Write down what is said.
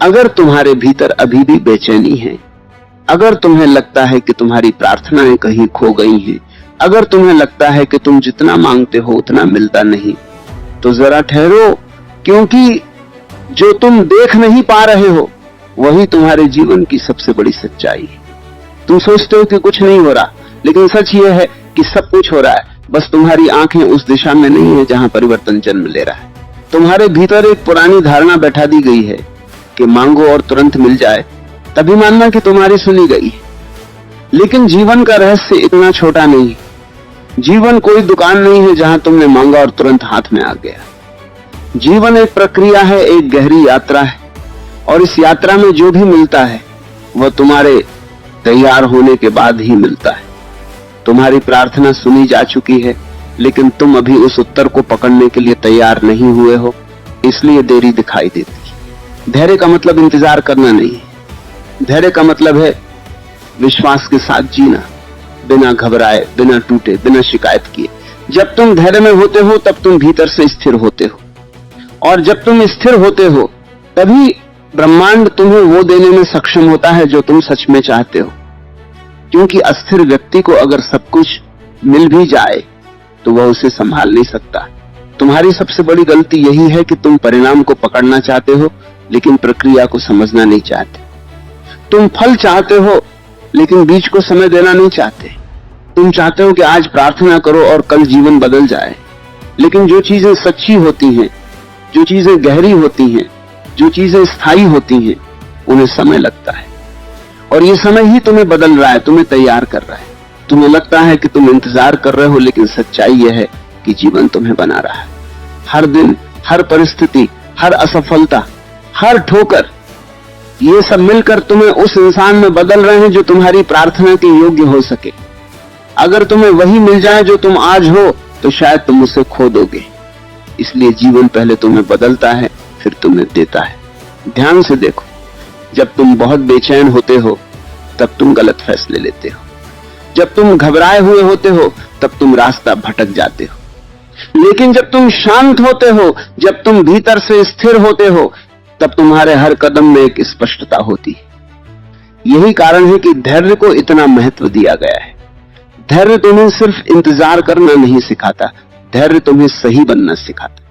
अगर तुम्हारे भीतर अभी भी बेचैनी है, अगर तुम्हें लगता है कि तुम्हारी प्रार्थनाएं कहीं खो गई हैं, अगर तुम्हें लगता है कि तुम जितना मांगते हो उतना मिलता नहीं, तो जरा ठहरो, क्योंकि जो तुम देख नहीं पा रहे हो वही तुम्हारे जीवन की सबसे बड़ी सच्चाई है। तुम सोचते हो कि कुछ नहीं हो रहा, लेकिन सच यह है कि सब कुछ हो रहा है, बस तुम्हारी आंखें उस दिशा में नहीं है जहां परिवर्तन जन्म ले रहा है। तुम्हारे भीतर एक पुरानी धारणा बैठा दी गई है कि मांगो और तुरंत मिल जाए, तभी मानना कि तुम्हारी सुनी गई है। लेकिन जीवन का रहस्य इतना छोटा नहीं। जीवन कोई दुकान नहीं है जहां तुमने मांगा और तुरंत हाथ में आ गया। जीवन एक प्रक्रिया है, एक गहरी यात्रा है, और इस यात्रा में जो भी मिलता है वह तुम्हारे तैयार होने के बाद ही मिलता है। तुम्हारी प्रार्थना सुनी जा चुकी है, लेकिन तुम अभी उस उत्तर को पकड़ने के लिए तैयार नहीं हुए हो, इसलिए देरी दिखाई देती है। धैर्य का मतलब इंतजार करना नहीं है। धैर्य का मतलब है विश्वास के साथ जीना, बिना घबराए, बिना टूटे, बिना शिकायत किए। जब तुम धैर्य में होते हो तब तुम भीतर से स्थिर होते हो, और जब तुम स्थिर होते हो तभी ब्रह्मांड तुम्हें वो देने में सक्षम होता है जो तुम सच में चाहते हो। क्योंकि अस्थिर व्यक्ति को अगर सब कुछ मिल भी जाए तो वह उसे संभाल नहीं सकता। तुम्हारी सबसे बड़ी गलती यही है कि तुम परिणाम को पकड़ना चाहते हो, लेकिन प्रक्रिया को समझना नहीं चाहते। तुम फल चाहते हो, लेकिन बीज को समय देना नहीं चाहते। तुम चाहते हो कि आज प्रार्थना करो और कल जीवन बदल जाए, लेकिन जो चीजें सच्ची होती हैं, जो चीजें गहरी होती हैं, जो चीजें स्थायी होती हैं, उन्हें समय लगता है, और ये समय ही तुम्हें बदल रहा है, तुम्हें तैयार कर रहा है। तुम्हें लगता है कि तुम इंतजार कर रहे हो, लेकिन सच्चाई यह है कि जीवन तुम्हें बना रहा है। हर दिन, हर परिस्थिति, हर असफलता, हर ठोकर, ये सब मिलकर तुम्हें उस इंसान में बदल रहे हैं जो तुम्हारी प्रार्थना के योग्य हो सके। अगर तुम्हें वही मिल जाए जो तुम आज हो, तो शायद तुम उसे खो दोगे। इसलिए जीवन पहले तुम्हें बदलता है, फिर तुम्हें देता है। ध्यान से देखो, जब तुम बहुत बेचैन होते हो तब तुम गलत फैसले लेते हो। जब तुम घबराए हुए होते हो तब तुम रास्ता भटक जाते हो। लेकिन जब तुम शांत होते हो, जब तुम भीतर से स्थिर होते हो, तब तुम्हारे हर कदम में एक स्पष्टता होती है। यही कारण है कि धैर्य को इतना महत्व दिया गया है। धैर्य तुम्हें सिर्फ इंतजार करना नहीं सिखाता, धैर्य तुम्हें सही बनना सिखाता।